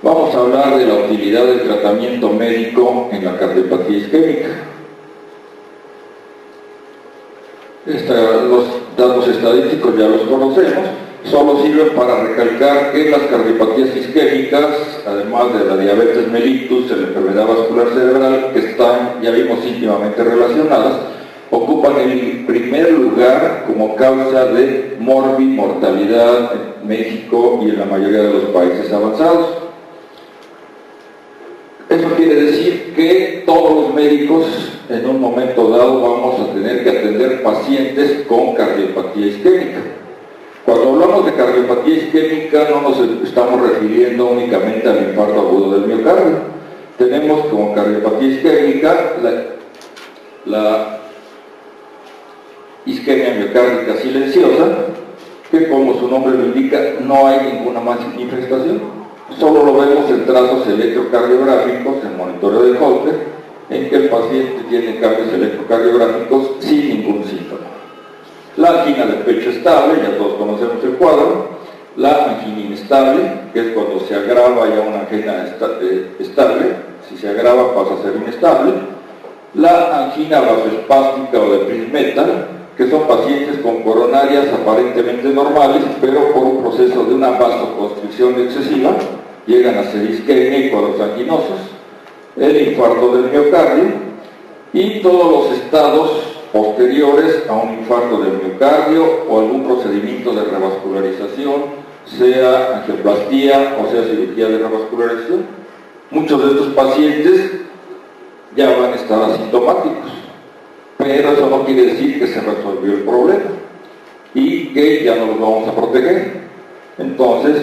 Vamos a hablar de la utilidad del tratamiento médico en la cardiopatía isquémica. Los datos estadísticos ya los conocemos, solo sirven para recalcar que las cardiopatías isquémicas, además de la diabetes mellitus, la enfermedad vascular cerebral, que están, ya vimos, íntimamente relacionadas, ocupan el primer lugar como causa de mortalidad en México y en la mayoría de los países avanzados. Eso quiere decir que todos los médicos en un momento dado vamos a tener que atender pacientes con cardiopatía isquémica. Cuando hablamos de cardiopatía isquémica no nos estamos refiriendo únicamente al infarto agudo del miocardio. Tenemos como cardiopatía isquémica la isquemia miocárdica silenciosa, que como su nombre lo indica, no hay ninguna manifestación. Solo lo vemos en trazos electrocardiográficos, en monitoreo de Holter, en que el paciente tiene cambios electrocardiográficos sin ningún síntoma. La angina de pecho estable, ya todos conocemos el cuadro. La angina inestable, que es cuando se agrava ya una angina estable, si se agrava pasa a ser inestable. La angina vasoespástica o de Prinzmetal, que son pacientes con coronarias aparentemente normales, pero por un proceso de una vasoconstricción excesiva, llegan a ser isquemia y cuadros anginosos. El infarto del miocardio y todos los estados posteriores a un infarto del miocardio o algún procedimiento de revascularización, sea angioplastía o sea cirugía de revascularización. Muchos de estos pacientes ya van a estar asintomáticos, pero eso no quiere decir que se resolvió el problema y que ya no los vamos a proteger. Entonces,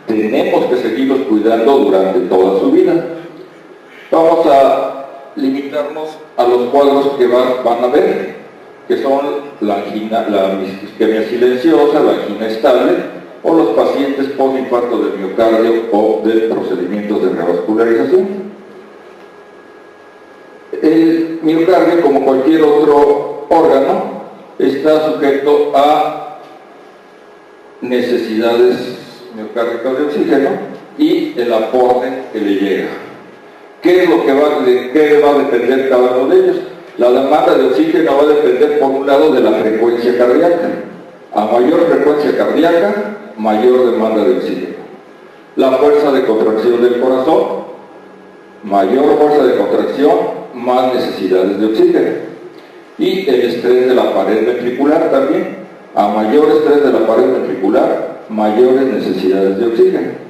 tenemos que seguirlos cuidando durante toda su vida. Vamos a limitarnos a los cuadros que van a ver, que son la angina, la isquemia silenciosa, la angina estable, o los pacientes postinfarto del miocardio o de procedimientos de revascularización. El miocardio, como cualquier otro órgano, está sujeto a necesidades miocárdicas de oxígeno y el aporte que le llega. ¿Qué es lo que va a depender cada uno de ellos? La demanda de oxígeno va a depender, por un lado, de la frecuencia cardíaca. A mayor frecuencia cardíaca, mayor demanda de oxígeno. La fuerza de contracción del corazón, mayor fuerza de contracción, más necesidades de oxígeno. Y el estrés de la pared ventricular también. A mayor estrés de la pared ventricular, mayores necesidades de oxígeno.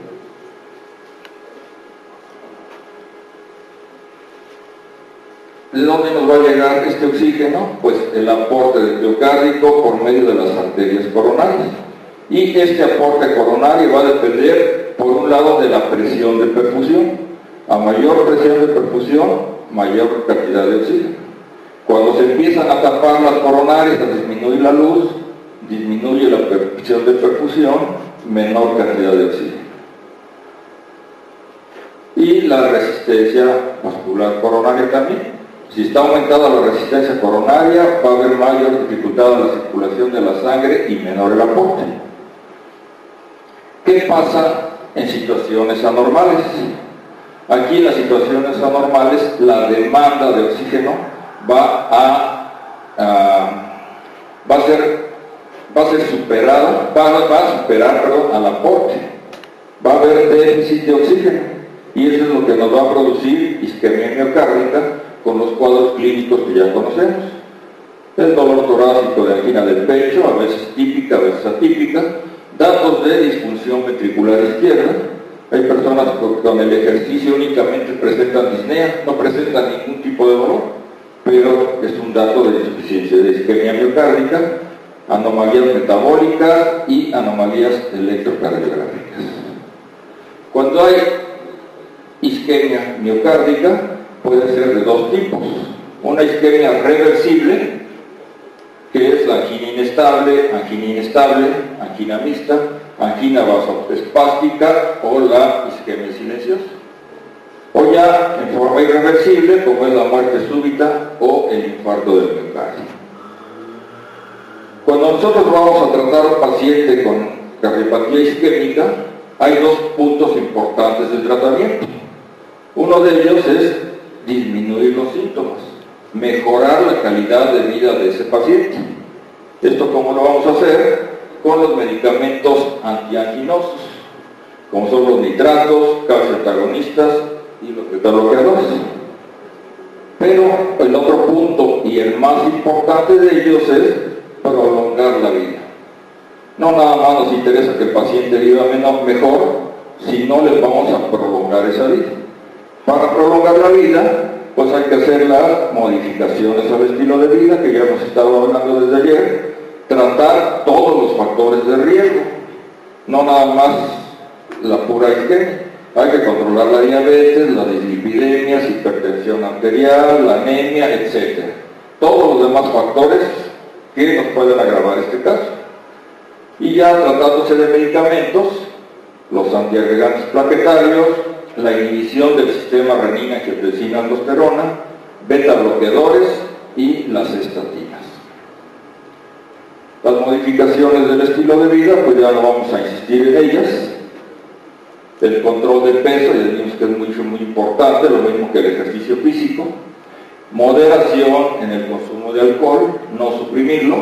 ¿De dónde nos va a llegar este oxígeno? Pues el aporte del miocárdico por medio de las arterias coronarias. Y este aporte coronario va a depender, por un lado, de la presión de perfusión. A mayor presión de perfusión, mayor cantidad de oxígeno. Cuando se empiezan a tapar las coronarias, a disminuir la luz, disminuye la presión de perfusión, menor cantidad de oxígeno. Y la resistencia vascular coronaria también. Si está aumentada la resistencia coronaria, va a haber mayor dificultad en la circulación de la sangre y menor el aporte. ¿Qué pasa en situaciones anormales? Aquí en las situaciones anormales, la demanda de oxígeno va a superar al aporte. Va a haber déficit de oxígeno y eso es lo que nos va a producir isquemia miocárdica con los cuadros clínicos que ya conocemos. El dolor torácico de angina del pecho, a veces típica, a veces atípica. Datos de disfunción ventricular izquierda. Hay personas que con el ejercicio únicamente presentan disnea, no presentan ningún tipo de dolor, pero es un dato de insuficiencia de isquemia miocárdica, anomalías metabólicas y anomalías electrocardiográficas. Cuando hay isquemia miocárdica, puede ser de dos tipos. Una isquemia reversible, que es la angina inestable, angina mixta, angina vasoespástica o la isquemia silenciosa. O ya en forma irreversible, como es la muerte súbita o el infarto del miocardio. Cuando nosotros vamos a tratar a un paciente con cardiopatía isquémica, hay dos puntos importantes del tratamiento. Uno de ellos es disminuir los síntomas, mejorar la calidad de vida de ese paciente. ¿Esto cómo lo vamos a hacer? Con los medicamentos antianginosos, como son los nitratos, calcio antagonistas y los beta-bloqueadores. Pero el otro punto, y el más importante de ellos, es prolongar la vida. No nada más nos interesa que el paciente viva mejor, sino les vamos a prolongar esa vida. Para prolongar la vida, pues hay que hacer las modificaciones al estilo de vida, que ya hemos estado hablando desde ayer, tratar todos los factores de riesgo, no nada más la pura isquemia. Hay que controlar la diabetes, las dislipidemias, hipertensión arterial, la anemia, etc. Todos los demás factores que nos pueden agravar este caso. Y ya tratándose de medicamentos, los antiagregantes plaquetarios, la inhibición del sistema renina, angiotensina, aldosterona, beta bloqueadores y las estatinas. Las modificaciones del estilo de vida, pues ya no vamos a insistir en ellas. El control del peso, ya dijimos que es muy importante, lo mismo que el ejercicio físico. Moderación en el consumo de alcohol, no suprimirlo,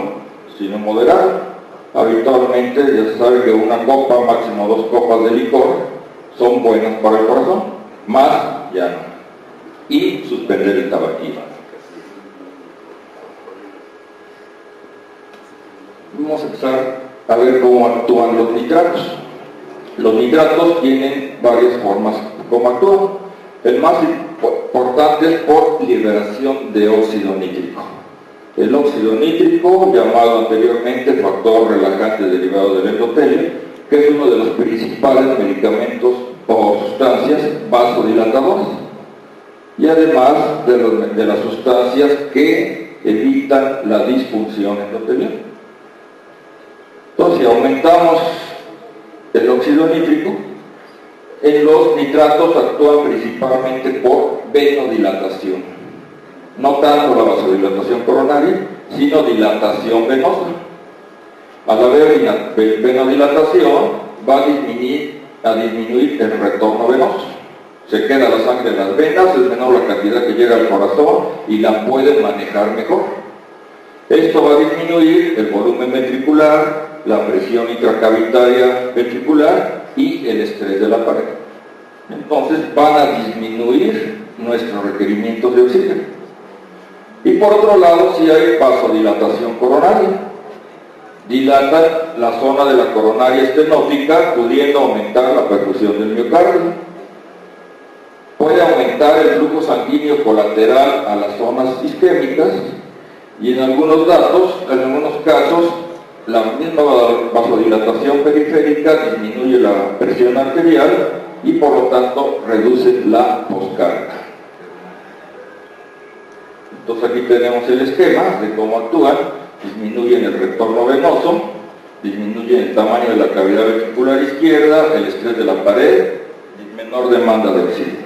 sino moderarlo. Habitualmente ya se sabe que una copa, máximo 2 copas de licor, son buenas para el corazón, más ya no. Y suspender el tabaquismo. Vamos a empezar a ver cómo actúan los nitratos. Los nitratos tienen varias formas como actúan. El más importante es por liberación de óxido nítrico. El óxido nítrico, llamado anteriormente factor relajante derivado del endotelio, que es uno de los principales medicamentos o sustancias vasodilatadoras, y además de las sustancias que evitan la disfunción endotelial. Entonces, si aumentamos el óxido nítrico, en los nitratos actúan principalmente por venodilatación, no tanto la vasodilatación coronaria, sino dilatación venosa. Al haber venodilatación, va a disminuir el retorno venoso. Se queda la sangre en las venas, es menor la cantidad que llega al corazón y la pueden manejar mejor. Esto va a disminuir el volumen ventricular, la presión intracavitaria ventricular y el estrés de la pared. Entonces van a disminuir nuestros requerimientos de oxígeno. Y por otro lado, si hay vasodilatación coronaria, dilatan la zona de la coronaria estenótica, pudiendo aumentar la perfusión del miocardio. Puede aumentar el flujo sanguíneo colateral a las zonas isquémicas, y en algunos casos, la misma vasodilatación periférica disminuye la presión arterial y por lo tanto reduce la poscarga. Entonces aquí tenemos el esquema de cómo actúan. Disminuyen el retorno venoso, disminuyen el tamaño de la cavidad ventricular izquierda, el estrés de la pared, menor demanda de oxígeno.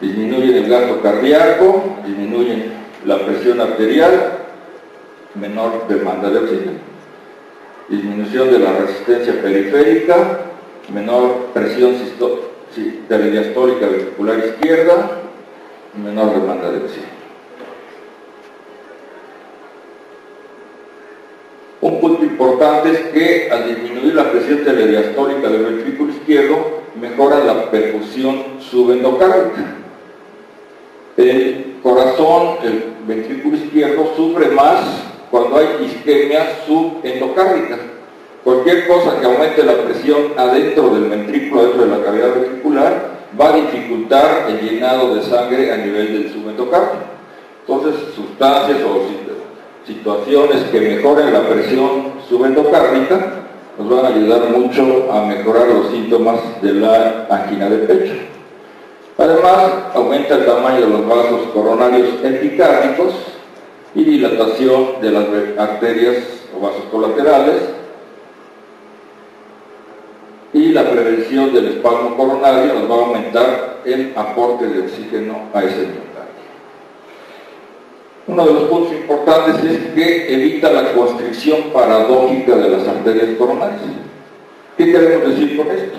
Disminuyen el gasto cardíaco, disminuyen la presión arterial, menor demanda de oxígeno. Disminución de la resistencia periférica, menor presión diastólica ventricular izquierda, menor demanda de oxígeno. Un punto importante es que al disminuir la presión telediastólica del ventrículo izquierdo, mejora la perfusión subendocárdica. El corazón, el ventrículo izquierdo, sufre más cuando hay isquemia subendocárdica. Cualquier cosa que aumente la presión adentro del ventrículo, dentro de la cavidad ventricular, va a dificultar el llenado de sangre a nivel del subendocardio. Entonces, sustancias o situaciones que mejoren la presión subendocárdica nos van a ayudar mucho a mejorar los síntomas de la angina de pecho. Además, aumenta el tamaño de los vasos coronarios epicárdicos y dilatación de las arterias o vasos colaterales, y la prevención del espasmo coronario nos va a aumentar el aporte de oxígeno a ese miocardio. Uno de los puntos importantes es que evita la constricción paradójica de las arterias coronarias. ¿Qué queremos decir con esto?